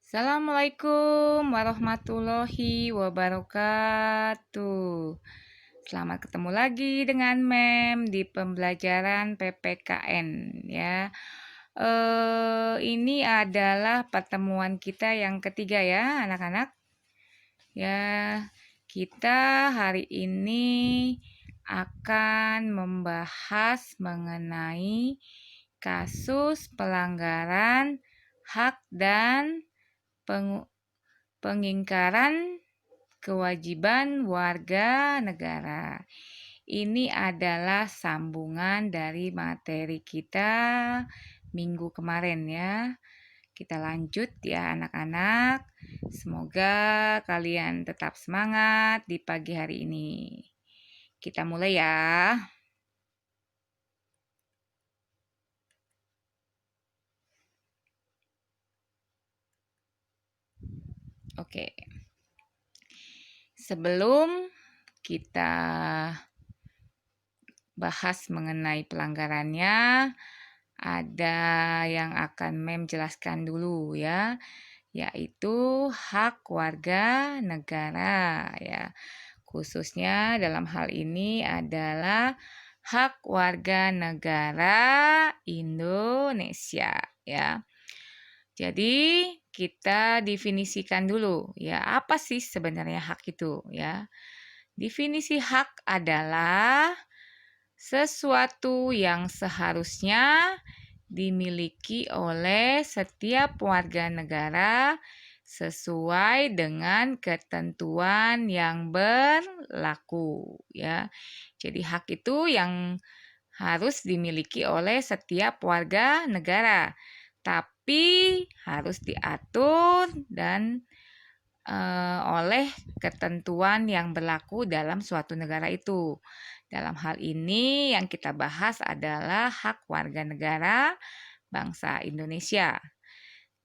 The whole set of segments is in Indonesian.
Assalamualaikum warahmatullahi wabarakatuh. Selamat ketemu lagi dengan Mem di pembelajaran PPKN ya. Ini adalah pertemuan kita yang ketiga ya, anak-anak. Ya, kita hari ini akan membahas mengenai kasus pelanggaran hak dan pengingkaran kewajiban warga negara. Ini adalah sambungan dari materi kita minggu kemarin ya. Kita lanjut ya anak-anak. Semoga kalian tetap semangat di pagi hari ini. Kita mulai ya. Oke. Sebelum kita bahas mengenai pelanggarannya, ada yang akan Mem jelaskan dulu ya, yaitu hak warga negara ya. Khususnya dalam hal ini adalah hak warga negara Indonesia ya. Jadi kita definisikan dulu ya, apa sih sebenarnya hak itu ya. Definisi hak adalah sesuatu yang seharusnya dimiliki oleh setiap warga negara sesuai dengan ketentuan yang berlaku ya. Jadi hak itu yang harus dimiliki oleh setiap warga negara, tapi harus diatur dan oleh ketentuan yang berlaku dalam suatu negara itu. Dalam hal ini yang kita bahas adalah hak warga negara bangsa Indonesia.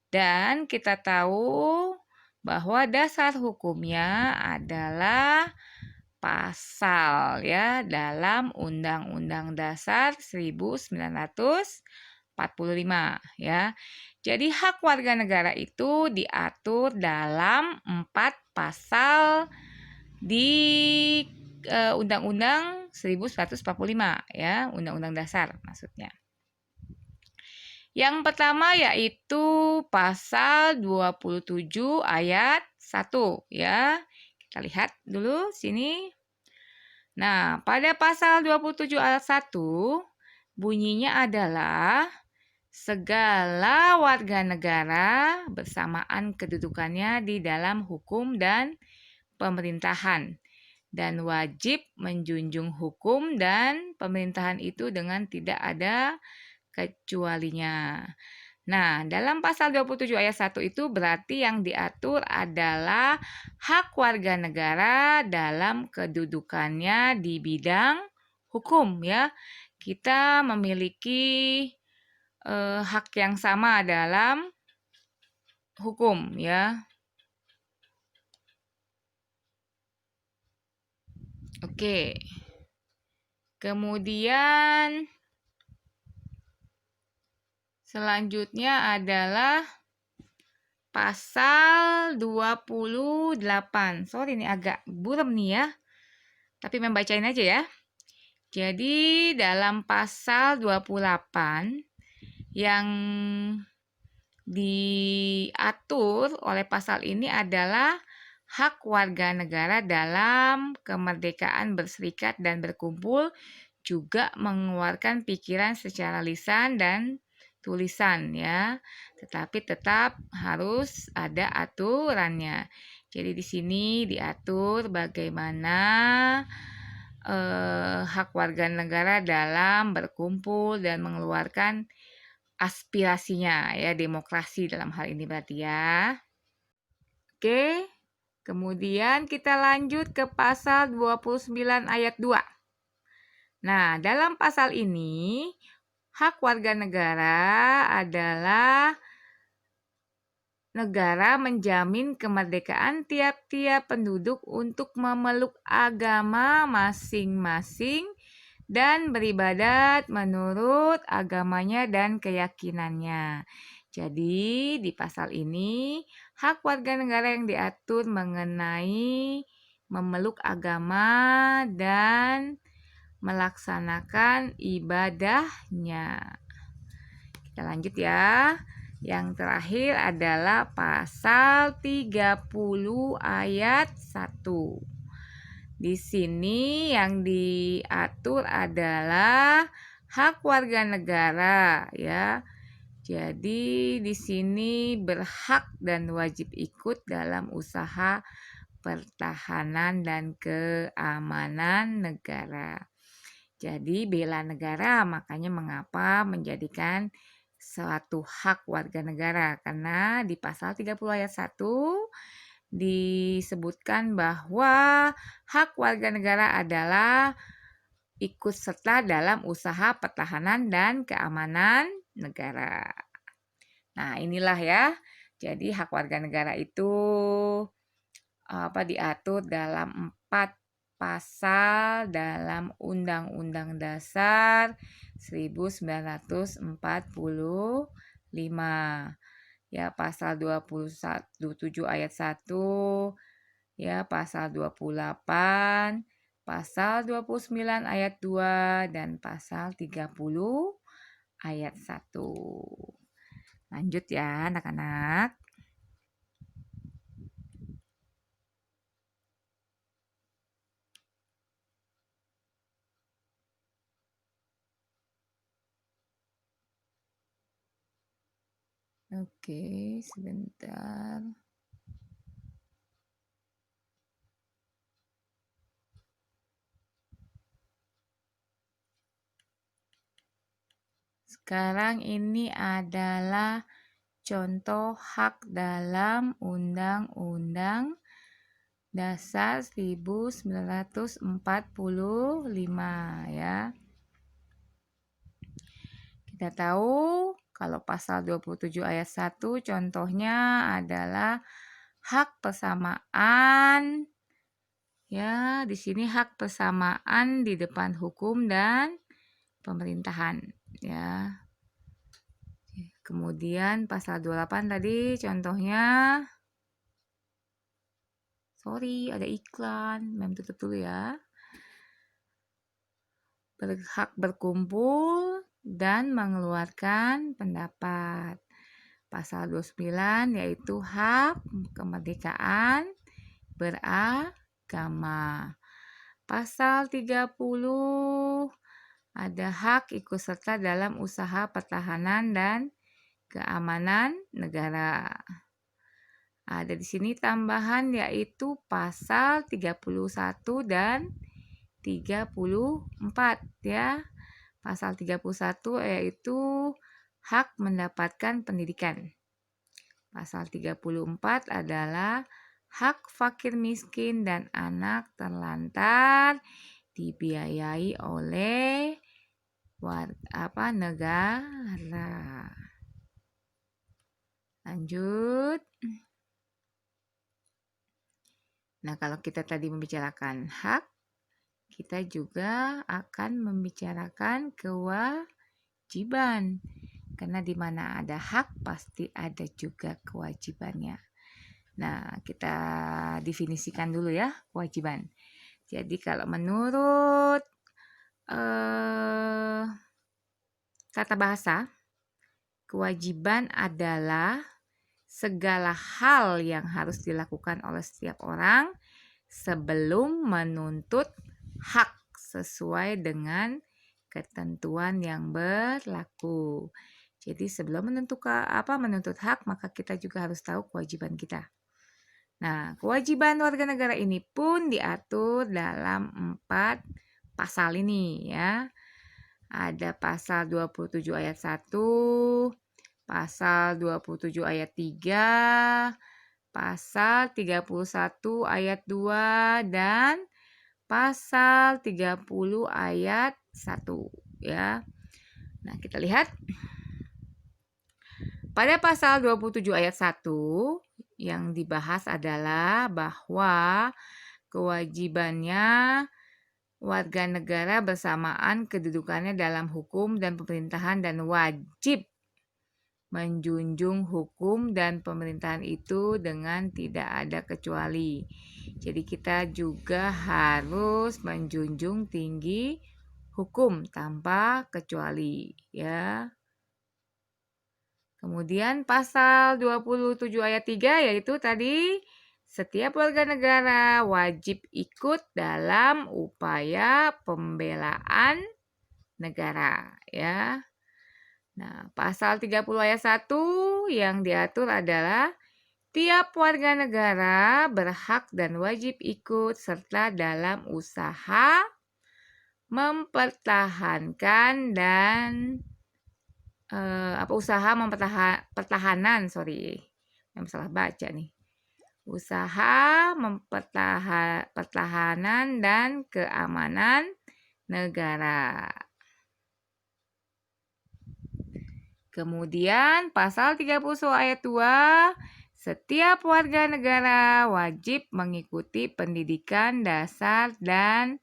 Dan kita tahu bahwa dasar hukumnya adalah pasal ya dalam Undang-Undang Dasar 1945 ya. Jadi hak warga negara itu diatur dalam 4 pasal di Undang-Undang 1945 ya, Undang-Undang Dasar maksudnya. Yang pertama yaitu pasal 27 ayat 1 ya. Kita lihat dulu sini. Nah, pada pasal 27 ayat 1 bunyinya adalah segala warga negara bersamaan kedudukannya di dalam hukum dan pemerintahan dan wajib menjunjung hukum dan pemerintahan itu dengan tidak ada kecualinya. Nah, dalam pasal 27 ayat 1 itu berarti yang diatur adalah hak warga negara dalam kedudukannya di bidang hukum ya. Kita memiliki hak yang sama dalam hukum ya. Oke. Kemudian selanjutnya adalah pasal 28. Sorry ini agak buram nih ya. Tapi membacain aja ya. Jadi dalam pasal 28 yang diatur oleh pasal ini adalah hak warga negara dalam kemerdekaan berserikat dan berkumpul, juga mengeluarkan pikiran secara lisan dan tulisan ya. Tetapi tetap harus ada aturannya. Jadi di sini diatur bagaimana hak warga negara dalam berkumpul dan mengeluarkan aspirasinya ya, demokrasi dalam hal ini berarti ya. Oke, kemudian kita lanjut ke pasal 29 ayat 2. Nah, dalam pasal ini hak warga negara adalah negara menjamin kemerdekaan tiap-tiap penduduk untuk memeluk agama masing-masing dan beribadat menurut agamanya dan keyakinannya. Jadi di pasal ini hak warga negara yang diatur mengenai memeluk agama dan melaksanakan ibadahnya. Kita lanjut ya. Yang terakhir adalah pasal 30 ayat 1. Di sini yang diatur adalah hak warga negara ya. Jadi di sini berhak dan wajib ikut dalam usaha pertahanan dan keamanan negara. Jadi bela negara, makanya mengapa menjadikan suatu hak warga negara, karena di pasal 30 ayat 1 disebutkan bahwa hak warga negara adalah ikut serta dalam usaha pertahanan dan keamanan negara. Nah, inilah ya. Jadi hak warga negara itu diatur dalam 4 pasal dalam Undang-Undang Dasar 1945. Ya, pasal 27 ayat 1, ya, pasal 28, pasal 29 ayat 2 dan pasal 30 ayat 1. Lanjut ya, anak-anak. Oke, sebentar. Sekarang ini adalah contoh hak dalam Undang-Undang Dasar 1945 ya. Kita tahu kalau pasal 27 ayat 1 contohnya adalah hak persamaan. Ya, di sini hak persamaan di depan hukum dan pemerintahan ya. Kemudian pasal 28 tadi contohnya, sorry ada iklan, mem tutup dulu ya. Berhak berkumpul dan mengeluarkan pendapat. Pasal 29 yaitu hak kemerdekaan beragama. Pasal 30 ada hak ikut serta dalam usaha pertahanan dan keamanan negara. Ada di sini tambahan yaitu pasal 31 dan 34 ya. Pasal 31 yaitu hak mendapatkan pendidikan. Pasal 34 adalah hak fakir miskin dan anak terlantar dibiayai oleh negara. Lanjut. Nah, kalau kita tadi membicarakan hak, kita juga akan membicarakan kewajiban. Karena di mana ada hak, pasti ada juga kewajibannya. Nah, kita definisikan dulu ya kewajiban. Jadi kalau menurut tata bahasa, kewajiban adalah segala hal yang harus dilakukan oleh setiap orang sebelum menuntut hak sesuai dengan ketentuan yang berlaku. Jadi sebelum menuntut hak, maka kita juga harus tahu kewajiban kita. Nah, kewajiban warga negara ini pun diatur dalam 4 pasal ini ya. Ada pasal 27 ayat 1, pasal 27 ayat 3, pasal 31 ayat 2, dan pasal 30 ayat 1 ya. Nah, kita lihat. Pada pasal 27 ayat 1 yang dibahas adalah bahwa kewajibannya warga negara bersamaan kedudukannya dalam hukum dan pemerintahan dan wajib menjunjung hukum dan pemerintahan itu dengan tidak ada kecuali. Jadi kita juga harus menjunjung tinggi hukum tanpa kecuali, ya. Kemudian pasal 27 ayat 3 yaitu tadi setiap warga negara wajib ikut dalam upaya pembelaan negara, ya. Nah, pasal 30 ayat 1 yang diatur adalah tiap warga negara berhak dan wajib ikut serta dalam usaha mempertahankan dan pertahanan, yang salah baca nih. Usaha pertahanan dan keamanan negara. Kemudian pasal 31 ayat 2, setiap warga negara wajib mengikuti pendidikan dasar dan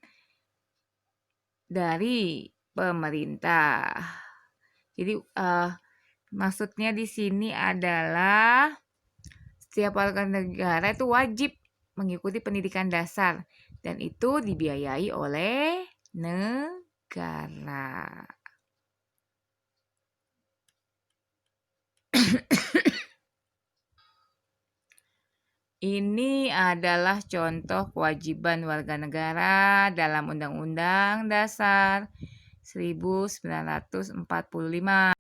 dari pemerintah. Jadi maksudnya di sini adalah setiap warga negara itu wajib mengikuti pendidikan dasar dan itu dibiayai oleh negara. Ini adalah contoh kewajiban warga negara dalam Undang-Undang Dasar 1945.